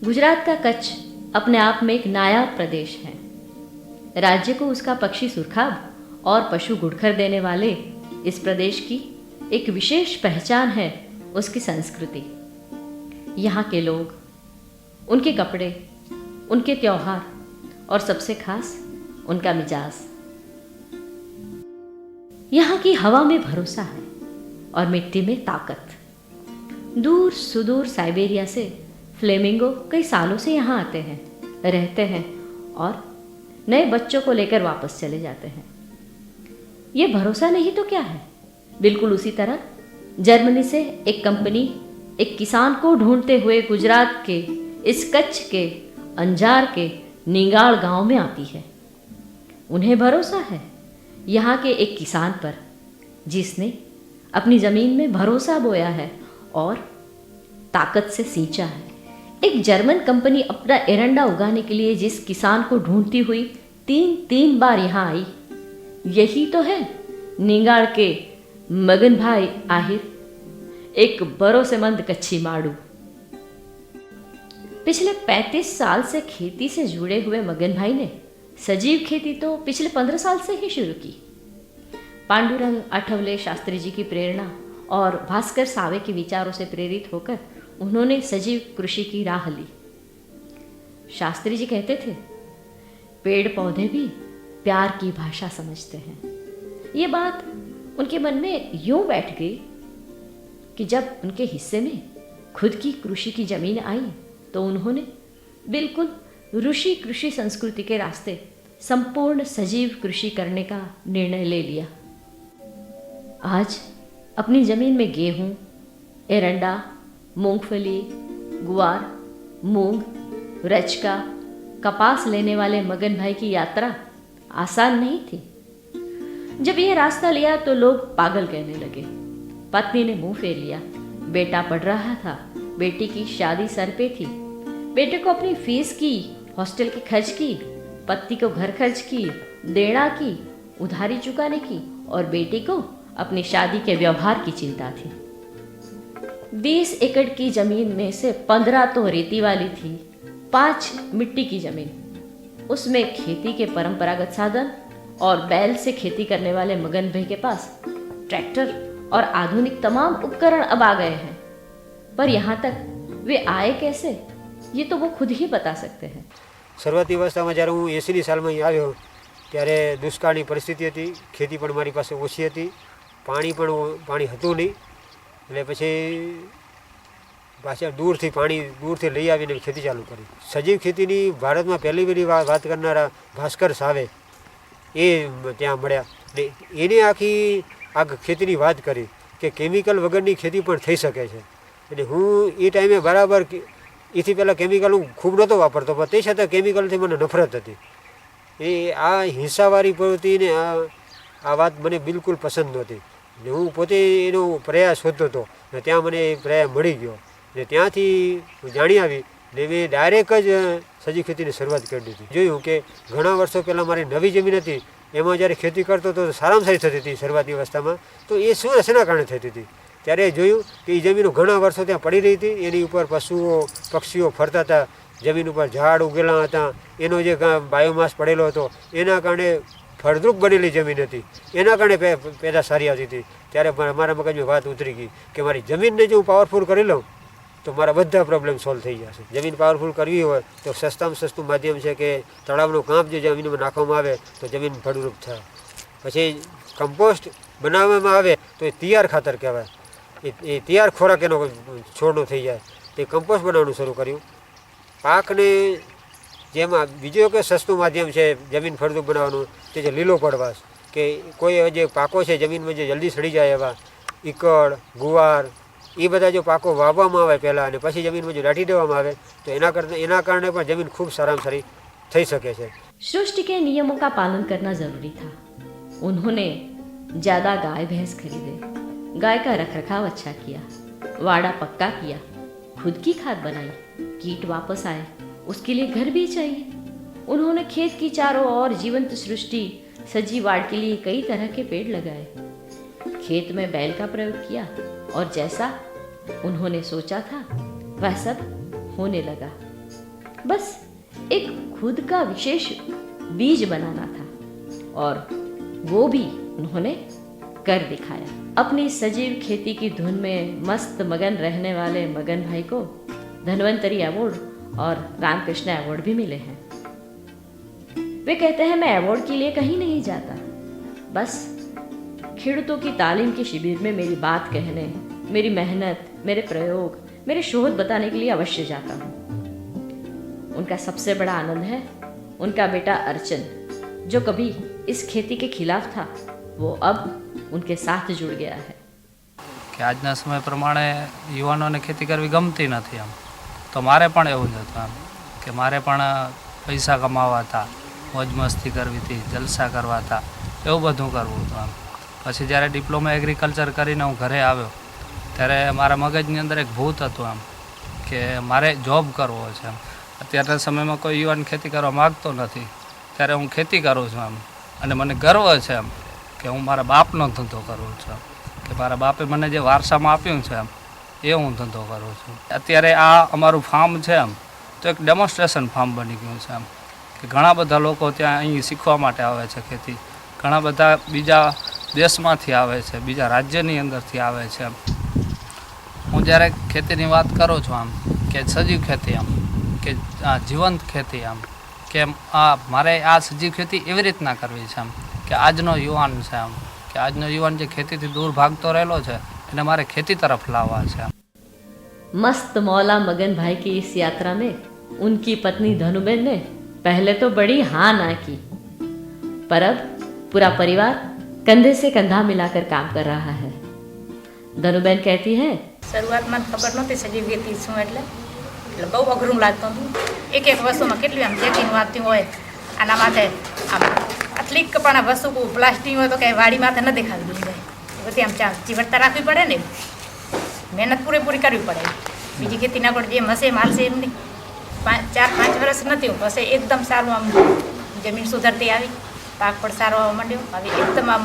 गुजरात का कच्छ अपने आप में एक नायाब प्रदेश है। राज्य को उसका पक्षी सुरखाब और पशु गुड़खर देने वाले इस प्रदेश की एक विशेष पहचान है उसकी संस्कृति। यहाँ के लोग, उनके कपड़े, उनके त्योहार और सबसे खास उनका मिजाज। यहाँ की हवा में भरोसा है और मिट्टी में ताकत। दूर सुदूर साइबेरिया से फ्लेमिंगो कई सालों से यहाँ आते हैं, रहते हैं और नए बच्चों को लेकर वापस चले जाते हैं। ये भरोसा नहीं तो क्या है। बिल्कुल उसी तरह जर्मनी से एक कंपनी एक किसान को ढूंढते हुए गुजरात के इस कच्छ के अंजार के निंगाड़ गांव में आती है। उन्हें भरोसा है यहाँ के एक किसान पर, जिसने अपनी ज़मीन में भरोसा बोया है और ताकत से सींचा है। एक जर्मन कंपनी अपना एरंडा उगाने के लिए जिस किसान को ढूंढती हुई तीन बार यहाँ आई, यही तो है निंगाड़ के मगन भाई आहिर, एक भरोसेमंद कच्ची माड़ू। पिछले 35 साल से खेती से जुड़े हुए मगन भाई ने सजीव खेती तो पिछले 15 साल से ही शुरू की। पांडुरंग आठवले शास्त्री जी की प्रेरणा और भास्कर सावे के विचारों से प्रेरित होकर उन्होंने सजीव कृषि की राह ली। शास्त्री जी कहते थे, पेड़ पौधे भी प्यार की भाषा समझते हैं। ये बात उनके मन में यूं बैठ गई कि जब उनके हिस्से में खुद की कृषि की जमीन आई तो उन्होंने बिल्कुल ऋषि कृषि संस्कृति के रास्ते संपूर्ण सजीव कृषि करने का निर्णय ले लिया। आज अपनी जमीन में गेहूं, एरंडा, मूंगफली, गुआर, मूंग, रचका, कपास लेने वाले मगन भाई की यात्रा आसान नहीं थी। जब यह रास्ता लिया तो लोग पागल कहने लगे। पत्नी ने मुंह फेर लिया। बेटा पढ़ रहा था, बेटी की शादी सर पे थी, बेटे को अपनी फीस की, हॉस्टल के खर्च की, पति को घर खर्च की, देना की, उधारी चुकाने की और बेटी को अपनी शादी के व्यवहार की चिंता थी। 20 एकड़ की जमीन में से 15 तो रेती वाली थी, 5 मिट्टी की जमीन। उसमें खेती के परंपरागत साधन और बैल से खेती करने वाले मगन भाई के पास ट्रैक्टर और आधुनिक तमाम उपकरण अब आ गए हैं। पर यहाँ तक वे आए कैसे, ये तो वो खुद ही बता सकते हैं। શરૂઆતી અવસ્થામાં જ્યારે હું 80ની સાલમાં અહીં આવ્યો ત્યારે દુષ્કાળની પરિસ્થિતિ હતી, ખેતી પણ મારી પાસે ઓછી હતી, પાણી હતું નહીં, એટલે પછી પાછા દૂરથી લઈ આવીને ખેતી ચાલુ કરી। સજીવ ખેતીની ભારતમાં પહેલી બધી વાત કરનારા ભાસ્કર સાવે એ ત્યાં મળ્યા ને એને આખી ખેતીની વાત કરી કે કેમિકલ વગરની ખેતી પણ થઈ શકે છે। એટલે હું એ ટાઈમે બરાબર એથી પહેલાં કેમિકલ હું ખૂબ નહોતો વાપરતો, પણ તે છતાં કેમિકલથી મને નફરત હતી। આ હિંસાવાળી પ્રવૃત્તિ ને આ વાત મને બિલકુલ પસંદ નહોતી ને હું પોતે એનો પ્રયાસ શોધતો હતો ને ત્યાં મને એ પ્રયાસ મળી ગયો ને ત્યાંથી જાણી આવી ને મેં ડાયરેક્ટ જ સજીવ ખેતીની શરૂઆત કરી દીધી। જોયું કે ઘણા વર્ષો પહેલાં મારી નવી જમીન હતી, એમાં જ્યારે ખેતી કરતો તો સારામાં સારી થતી હતી શરૂઆતી અવસ્થામાં, તો એ શેના કારણે થતી હતી? ત્યારે જોયું કે એ જમીનો ઘણા વર્ષો ત્યાં પડી રહી હતી, એની ઉપર પશુઓ પક્ષીઓ ફરતા હતા, જમીન ઉપર ઝાડ ઉગેલા હતા, એનો જે બાયોમાસ પડેલો હતો એના કારણે ફળદ્રુપ બનેલી જમીન હતી, એના કારણે પેદાશ સારી આવતી હતી। ત્યારે મારા મગજમાં વાત ઉતરી ગઈ કે મારી જમીનને જો હું પાવરફુલ કરી લઉં તો મારા બધા પ્રોબ્લેમ સોલ્વ થઈ જશે। જમીન પાવરફુલ કરવી હોય તો સસ્તામાં સસ્તું માધ્યમ છે કે તળાવનો કાંપ જે જમીનમાં નાખવામાં આવે તો જમીન ફળદ્રુપ થાય। પછી કમ્પોસ્ટ બનાવવામાં આવે તો એ તૈયાર ખાતર કહેવાય, એ તૈયાર ખોરાક એનો છોડનો થઈ જાય। તે કમ્પોસ્ટ બનાવવાનું શરૂ કર્યું। પાકને જેમાં બીજું કે સસ્તું માધ્યમ છે જમીન ફળદ્રુપ બનાવવાનું, તે છે લીલો પડવાશ, કે કોઈ જે પાકો છે જમીનમાં જે જલ્દી સડી જાય એવા ઈકળ, ગુવાર, એ બધા જો પાકો વાવવામાં આવે પહેલાં અને પછી જમીનમાં જો દાટી દેવામાં આવે તો એના કારણે પણ જમીન ખૂબ સારામાં સારી થઈ શકે છે। सृष्टि के नियमों का पालन करना जरूरी था। उन्होंने ज़्यादा गाय भैंस खरीदे, गाय का रखरखाव अच्छा किया, वाड़ा पक्का किया, खुद की खाद बनाई, कीट वापस आए, उसके लिए घर भी चाहिए। उन्होंने खेत की चारों ओर जीवंत सृष्टि सजी वाड़ के लिए कई तरह के पेड़ लगाए, खेत में बैल का प्रयोग किया और जैसा उन्होंने सोचा था वह सब होने लगा। बस एक खुद का विशेष बीज बनाना था और वो भी उन्होंने कर दिखाया। अपनी सजीव खेती की धुन में मस्त मगन रहने वाले मगन भाई को धन्वंतरी अवार्ड और रामकृष्ण अवार्ड भी मिले हैं। वे कहते हैं मैं अवार्ड के लिए कहीं नहीं जाता, बस खेडूतों की तालीम के शिविर में मेरी बात कहने, मेरी मेहनत, मेरे प्रयोग, मेरे शोध बताने के लिए अवश्य जाता हूँ। उनका सबसे बड़ा आनंद है उनका बेटा अर्चन, जो कभी इस खेती के खिलाफ था, वो अब उनके साथ जुड़ गया है। કે આજના સમય પ્રમાણે યુવાનોને ખેતી કરવી ગમતી નથી આમ, તો મારે પણ એવું જ હતું આમ કે મારે પણ પૈસા કમાવા હતા, મોજ મસ્તી કરવી હતી, જલસા કરવા હતા, એવું બધું કરવું હતું આમ। પછી જ્યારે ડિપ્લોમા એગ્રીકલ્ચર કરીને હું ઘરે આવ્યો ત્યારે મારા મગજની અંદર એક ભૂત હતું આમ કે મારે જોબ કરવો છે આમ। અત્યારના સમયમાં કોઈ યુવાન ખેતી કરવા માગતો નથી, ત્યારે હું ખેતી કરું છું આમ, અને મને ગર્વ છે આમ કે હું મારા બાપનો ધંધો કરું છું, કે મારા બાપે મને જે વારસામાં આપ્યું છે એમ એ હું ધંધો કરું છું। અત્યારે આ અમારું ફાર્મ છે એમ તો એક ડેમોન્સ્ટ્રેશન ફાર્મ બની ગયું છે એમ કે ઘણા બધા લોકો ત્યાં અહીં શીખવા માટે આવે છે ખેતી, ઘણા બધા બીજા દેશમાંથી આવે છે, બીજા રાજ્યની અંદરથી આવે છે એમ। હું જ્યારે ખેતીની વાત કરું છું આમ કે સજીવ ખેતી આમ કે આ જીવંત ખેતી આમ કે આ મારે આ સજીવ ખેતી એવી રીતના કરવી છે આમ કે આજનો યુવાન છે આમ કે આજનો યુવાન જે ખેતીથી दूर भागतो રહેલો છે એને મારે ખેતી તરફ લાવવા છે। मस्त मौला मगन भाई की इस यात्रा में उनकी पत्नी धनुबेन ने पहले तो बड़ी हाँ ना की, पर अब पूरा परिवार कंधे से कंधा मिलाकर काम कर रहा है। धनुबेन कहती है, शुरुआत में खबर नहोती सजीव खेती शुं એટલે बहु अघरूं लागतुं हतुं। एक एक वस्तुमां કેટલી આમ ચેકિંગ વાગતી હોય, આના માથે આમ આટલી પણ આ વસ્તુ પ્લાસ્ટિક હોય તો કે વાડી માથે ન દેખાવી દઈ જાય, બધી આમ ચીવટતા રાખવી પડે ને, મહેનત પૂરેપૂરી કરવી પડે। બીજી ખેતીના પણ જેમ હશે એમ હાલશે એમ નહીં। 4-5 વર્ષ નથી હું પછી એકદમ સારું આમ જમીન સુધરતી આવી, પાક પણ સારો આવવા માંડ્યો, હવે એકદમ આમ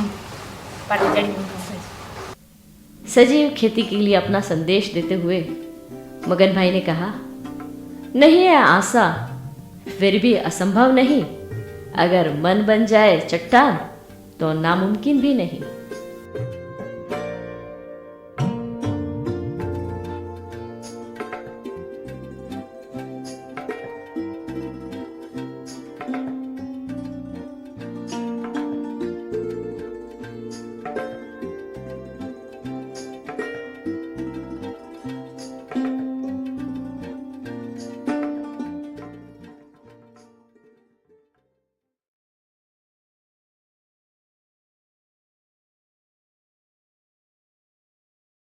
પાટી ચડી ગયું। सजीव खेती के लिए अपना संदेश देते हुए मगन भाई ने कहा, नहीं है आशा फिर भी असंभव नहीं, अगर मन बन जाए चट्टान तो नामुमकिन भी नहीं।